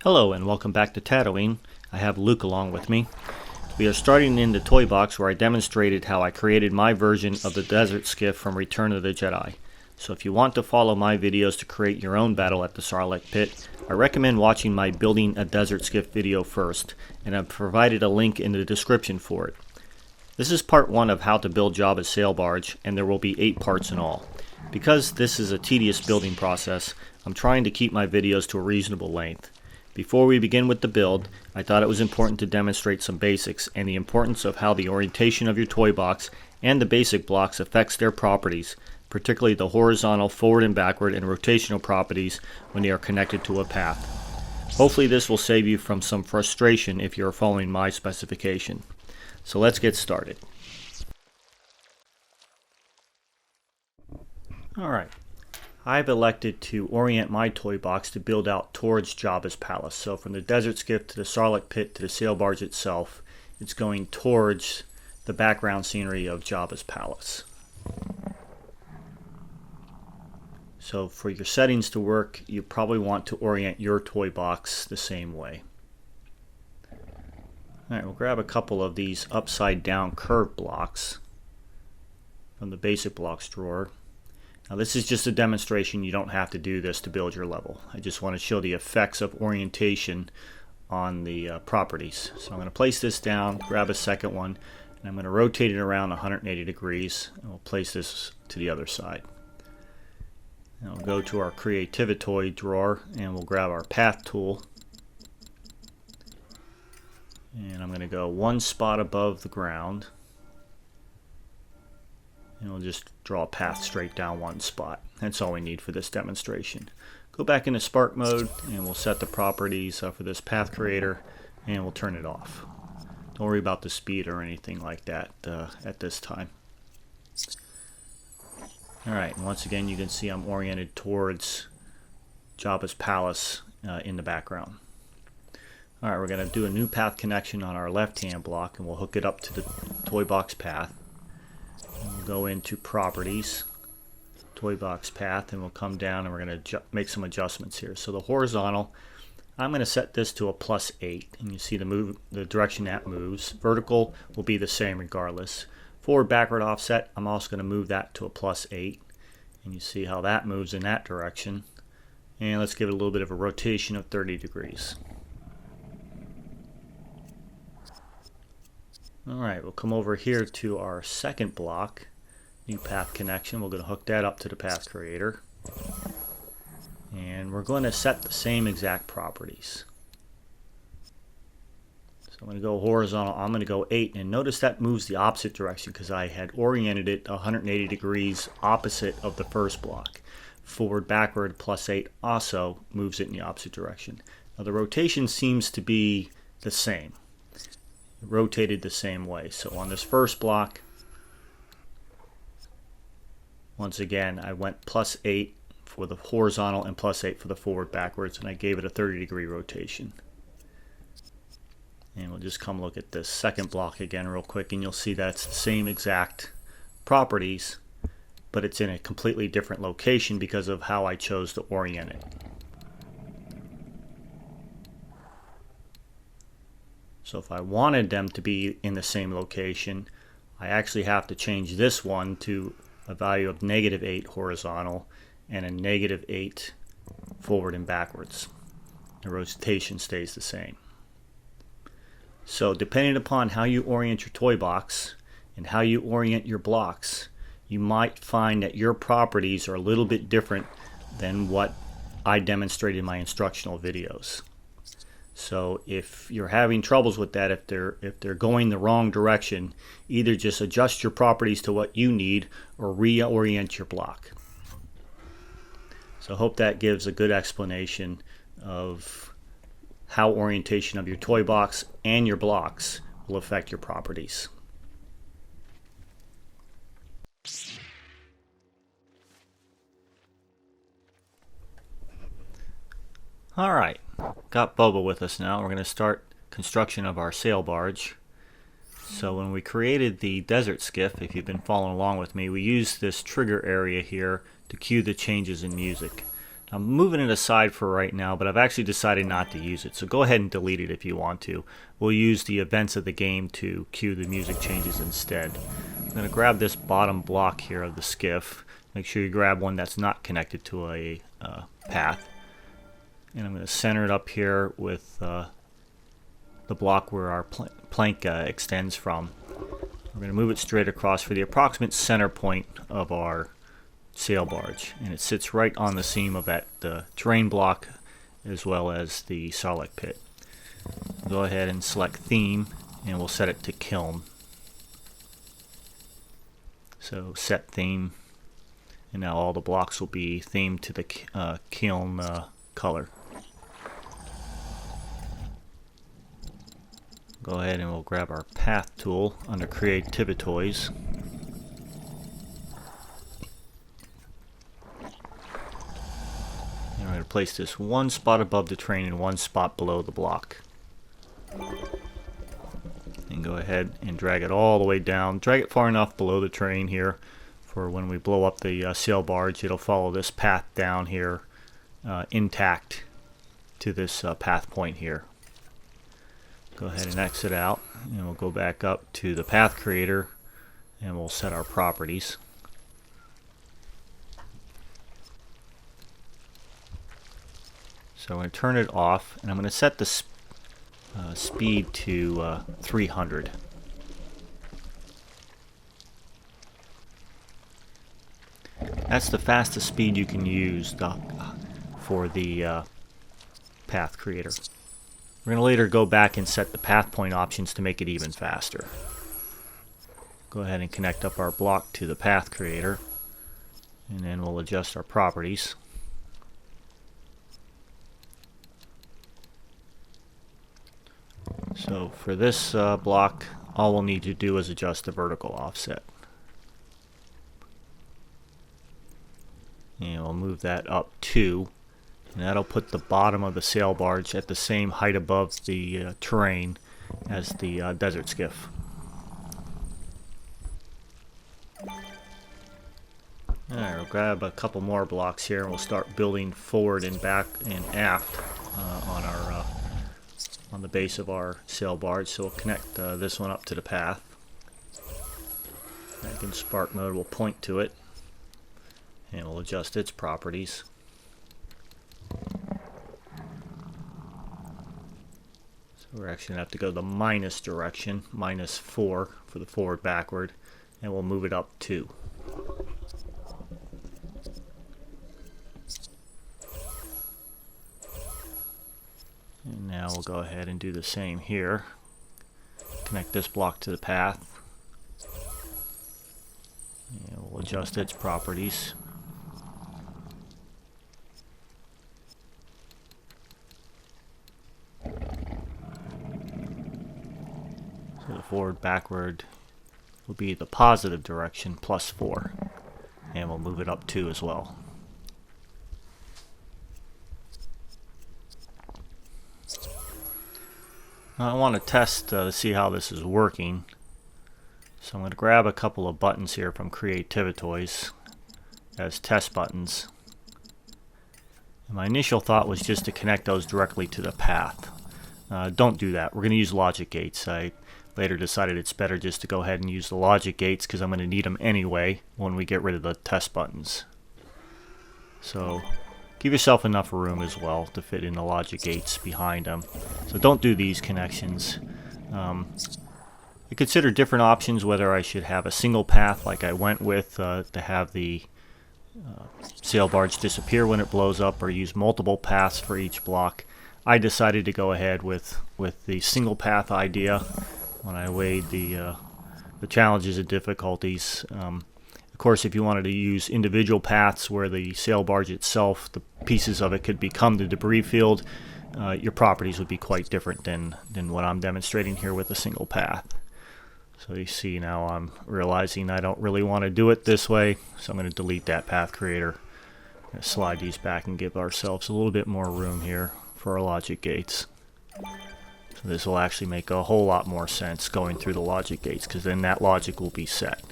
Hello and welcome back to Tatooine. I have Luke along with me. We are starting in the toy box where I demonstrated how I created my version of the Desert Skiff from Return of the Jedi. So if you want to follow my videos to create your own battle at the Sarlacc pit, I recommend watching my Building a Desert Skiff video first, and I've provided a link in the description for it. This is part 1 of how to build Jabba's sail barge, and there will be 8 parts in all. Because this is a tedious building process, I'm trying to keep my videos to a reasonable length. Before we begin with the build, I thought it was important to demonstrate some basics and the importance of how the orientation of your toy box and the basic blocks affects their properties, particularly the horizontal, forward and backward, and rotational properties when they are connected to a path. Hopefully this will save you from some frustration if you are following my specification. So let's get started. Alright. I've elected to orient my toy box to build out towards Jabba's palace. So from the Desert Skiff to the Sarlacc pit to the sail barge itself, it's going towards the background scenery of Jabba's palace. So for your settings to work, you probably want to orient your toy box the same way. Alright, we'll grab a couple of these upside down curved blocks from the basic blocks drawer. Now this is just a demonstration. You don't have to do this to build your level. I just want to show the effects of orientation on the properties. So I'm going to place this down, grab a second one, and I'm going to rotate it around 180 degrees, and we'll place this to the other side. Now we'll go to our Creativitoy drawer, and we'll grab our Path tool. And I'm going to go one spot above the ground. And we'll just draw a path straight down one spot. That's all we need for this demonstration. Go back into Spark mode and we'll set the properties for this path creator and we'll turn it off. Don't worry about the speed or anything like that at this time. Alright, and once again you can see I'm oriented towards Jabba's palace in the background. Alright, we're going to do a new path connection on our left hand block and we'll hook it up to the toy box path. We'll go into Properties, Toy Box Path, and we'll come down and we're going to make some adjustments here. So the horizontal, I'm going to set this to a +8, and you see the direction that moves. Vertical will be the same regardless. Forward backward offset, I'm also going to move that to a +8, and you see how that moves in that direction. And let's give it a little bit of a rotation of 30 degrees. Alright, we'll come over here to our second block, new path connection. We're going to hook that up to the path creator. And we're going to set the same exact properties. So I'm going to go horizontal, I'm going to go 8, and notice that moves the opposite direction because I had oriented it 180 degrees opposite of the first block. Forward, backward, +8 also moves it in the opposite direction. Now the rotation seems to be the same. Rotated the same way. So on this first block, once again I went +8 for the horizontal and +8 for the forward backwards, and I gave it a 30-degree rotation. And we'll just come look at this second block again real quick, and you'll see that's the same exact properties, but it's in a completely different location because of how I chose to orient it. So if I wanted them to be in the same location, I actually have to change this one to a value of -8 horizontal and a -8 forward and backwards. The rotation stays the same. So depending upon how you orient your toy box and how you orient your blocks, you might find that your properties are a little bit different than what I demonstrated in my instructional videos. So if you're having troubles with that, if they're going the wrong direction, either just adjust your properties to what you need or reorient your block. So I hope that gives a good explanation of how orientation of your toy box and your blocks will affect your properties. Alright, got Bubba with us now. We're going to start construction of our sail barge. So when we created the Desert Skiff, if you've been following along with me, we used this trigger area here to cue the changes in music. I'm moving it aside for right now, but I've actually decided not to use it. So go ahead and delete it if you want to. We'll use the events of the game to cue the music changes instead. I'm going to grab this bottom block here of the skiff. Make sure you grab one that's not connected to a path. And I'm going to center it up here with the block where our plank extends from. We're going to move it straight across for the approximate center point of our sail barge, and it sits right on the seam of that terrain block as well as the Sarlacc pit. Go ahead and select theme, and we'll set it to kiln. So set theme, and now all the blocks will be themed to the kiln color. Go ahead and we'll grab our path tool under Creativitoys. I'm going to place this one spot above the train and one spot below the block. And go ahead and drag it all the way down. Drag it far enough below the train here for when we blow up the sail barge, it'll follow this path down here intact to this path point here. Go ahead and exit out, and we'll go back up to the path creator, and we'll set our properties. So I'm going to turn it off, and I'm going to set the speed to 300. That's the fastest speed you can use for the path creator. We're going to later go back and set the path point options to make it even faster. Go ahead and connect up our block to the path creator, and then we'll adjust our properties. So for this block, all we'll need to do is adjust the vertical offset. And we'll move that up 2, and that'll put the bottom of the sail barge at the same height above the terrain as the Desert Skiff. Alright, we'll grab a couple more blocks here, and we'll start building forward and back and aft on the base of our sail barge. So we'll connect this one up to the path. Back in spark mode, we'll point to it, and we'll adjust its properties. So we're actually going to have to go the minus direction, -4 for the forward backward, and we'll move it up 2. And now we'll go ahead and do the same here. Connect this block to the path. And we'll adjust its properties. So the forward backward will be the positive direction, +4. And we'll move it up 2 as well. I want to test to see how this is working. So I'm going to grab a couple of buttons here from Creativitoys as test buttons. And my initial thought was just to connect those directly to the path. Don't do that. We're going to use logic gates. I later decided it's better just to go ahead and use the logic gates because I'm going to need them anyway when we get rid of the test buttons. So give yourself enough room as well to fit in the logic gates behind them. So don't do these connections. I consider different options, whether I should have a single path like I went with to have the sail barge disappear when it blows up, or use multiple paths for each block. I decided to go ahead with the single path idea when I weighed the challenges and difficulties. Of course, if you wanted to use individual paths where the sail barge itself, the pieces of it could become the debris field, your properties would be quite different than what I'm demonstrating here with a single path. So you see now I'm realizing I don't really want to do it this way, so I'm going to delete that path creator. I'm going to slide these back and give ourselves a little bit more room here for our logic gates. So this will actually make a whole lot more sense going through the logic gates, because then that logic will be set.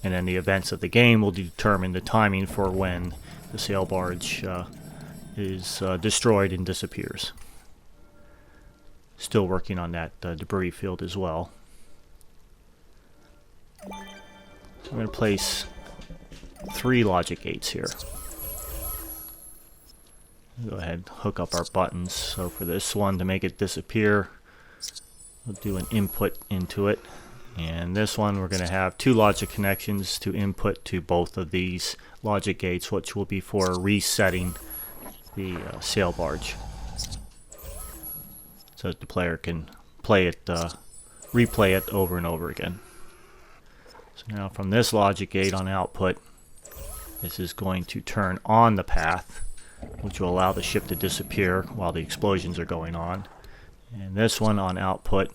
And then the events of the game will determine the timing for when the sail barge is destroyed and disappears. Still working on that debris field as well. So I'm going to place 3 logic gates here. Go ahead and hook up our buttons. So for this one, to make it disappear, we'll do an input into it. And this one, we're going to have 2 logic connections to input to both of these logic gates, which will be for resetting the sail barge, so that the player can play it, replay it over and over again. So now from this logic gate on output, this is going to turn on the path, which will allow the ship to disappear while the explosions are going on. And this one on output,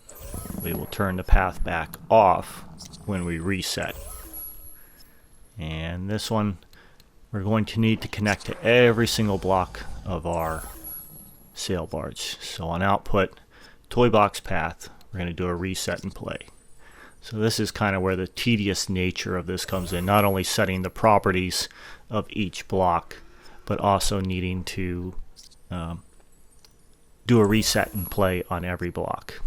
we will turn the path back off when we reset. And this one, we're going to need to connect to every single block of our sail barge. So on output, toy box path, we're going to do a reset and play. So this is kind of where the tedious nature of this comes in, not only setting the properties of each block, but also needing to do a reset and play on every block.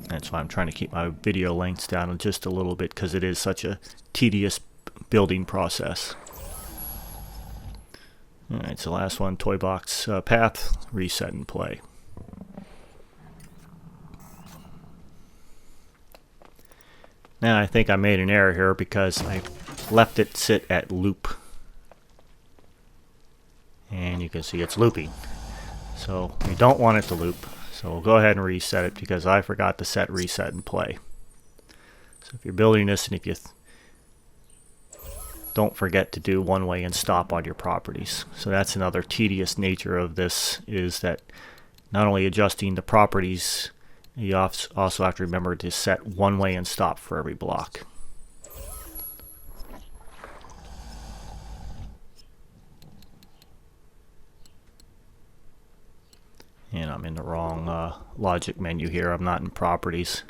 That's why I'm trying to keep my video lengths down just a little bit, because it is such a tedious building process. Alright, so last one, toy box path, reset and play. Now I think I made an error here because I left it sit at loop. And you can see it's looping. So we don't want it to loop. So we'll go ahead and reset it because I forgot to set reset and play. So if you're building this, and if you don't forget to do one way and stop on your properties. So that's another tedious nature of this, is that not only adjusting the properties, you also have to remember to set one way and stop for every block. And I'm in the wrong logic menu here. I'm not in properties.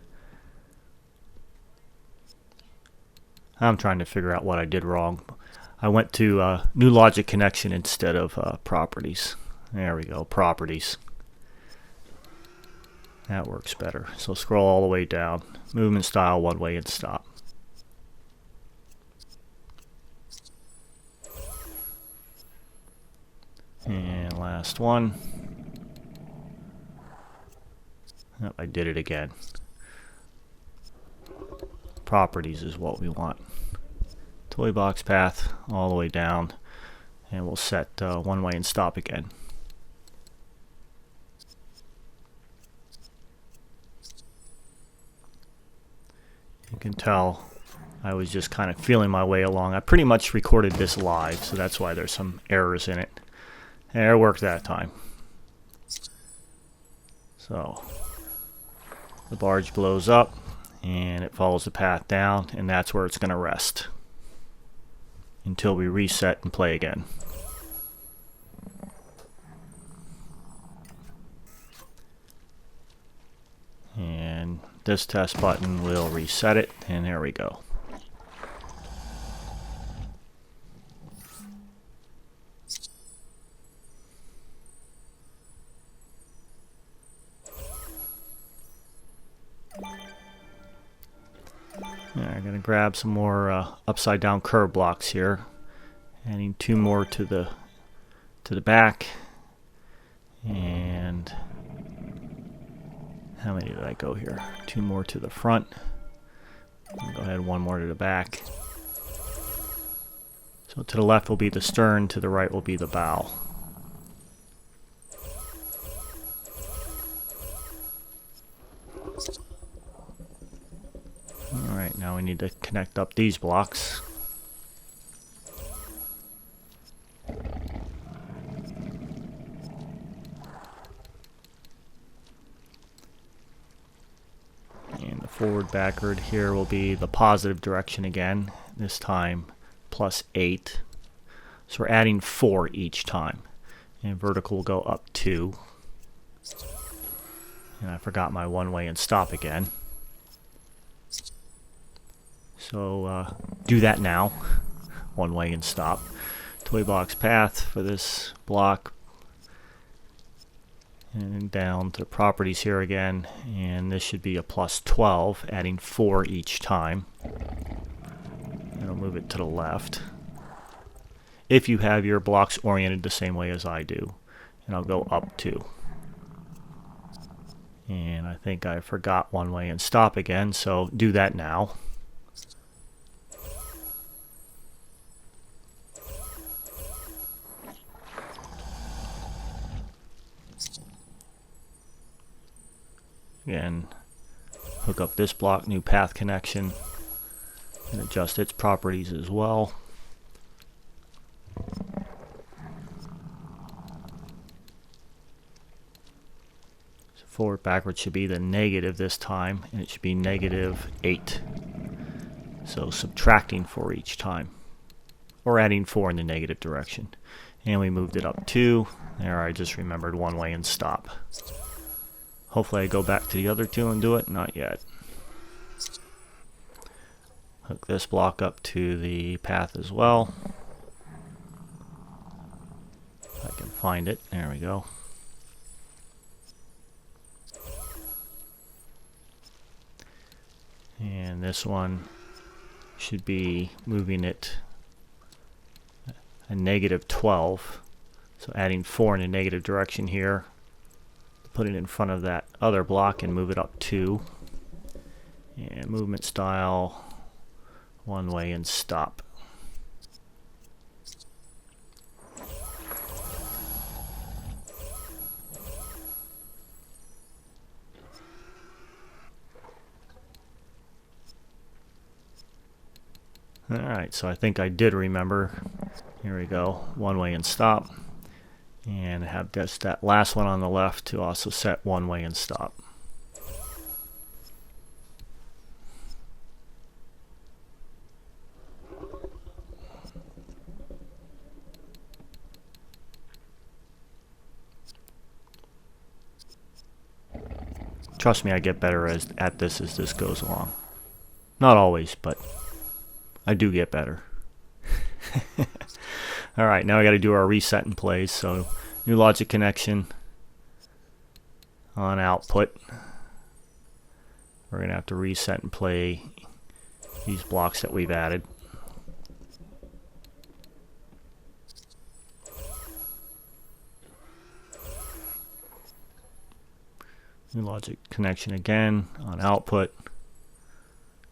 I'm trying to figure out what I did wrong. I went to new logic connection instead of properties. There we go, properties. That works better. So scroll all the way down. Movement style, one way and stop. And last one. Oh, I did it again. Properties is what we want. Toy box path all the way down, and we'll set one way and stop again. You can tell I was just kind of feeling my way along. I pretty much recorded this live, so that's why there's some errors in it. And it worked that time. So the barge blows up and it follows the path down, and that's where it's going to rest until we reset and play again. And this test button will reset it, and there we go. I'm going to grab some more upside down curve blocks here, adding 2 more to the back, and how many did I go here? 2 more to the front. I'll go ahead, 1 more to the back. So to the left will be the stern, to the right will be the bow. Alright, now we need to connect up these blocks. And the forward backward here will be the positive direction again, this time +8. So we're adding 4 each time. And vertical will go up 2. And I forgot my one way and stop again. So do that now. One way and stop. Toy box path for this block. And down to properties here again. And this should be a plus 12, adding 4 each time. And I'll move it to the left. If you have your blocks oriented the same way as I do. And I'll go up 2. And I think I forgot one way and stop again, so do that now. Again, hook up this block, new path connection, and adjust its properties as well. So forward, backward should be the negative this time, and it should be -8. So subtracting 4 each time, or adding 4 in the negative direction. And we moved it up 2. There, I just remembered one way and stop. Hopefully I go back to the other 2 and do it. Not yet. Hook this block up to the path as well. If I can find it. There we go. And this one should be moving it a -12. So adding 4 in the negative direction here. Put it in front of that other block and move it up 2. And movement style, one way and stop. Alright, so I think I did remember. Here we go, one way and stop. And have just that last one on the left to also set one way and stop. Trust me, I get better at this as this goes along. Not always, but I do get better. Alright, now I got to do our reset and plays. So new logic connection on output. We're going to have to reset and play these blocks that we've added. New logic connection again on output.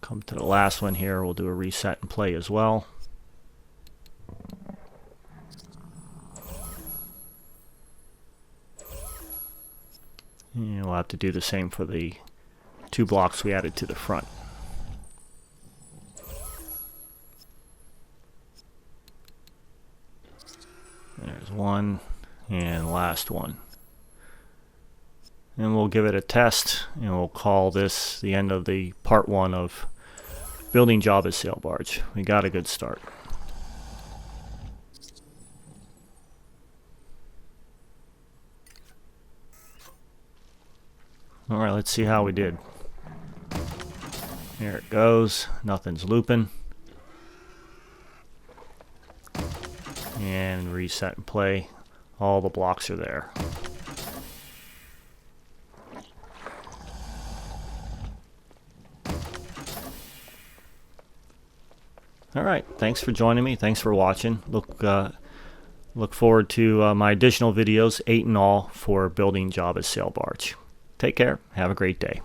Come to the last one here, we'll do a reset and play as well. And we'll have to do the same for the 2 blocks we added to the front. There's one, and last one. And we'll give it a test, and we'll call this the end of the part 1 of building Jabba's sail barge. We got a good start. Alright, let's see how we did. Here it goes. Nothing's looping. And reset and play. All the blocks are there. Alright, thanks for joining me. Thanks for watching. Look forward to my additional videos, 8 in all, for building Jabba's sail barge. Take care. Have a great day.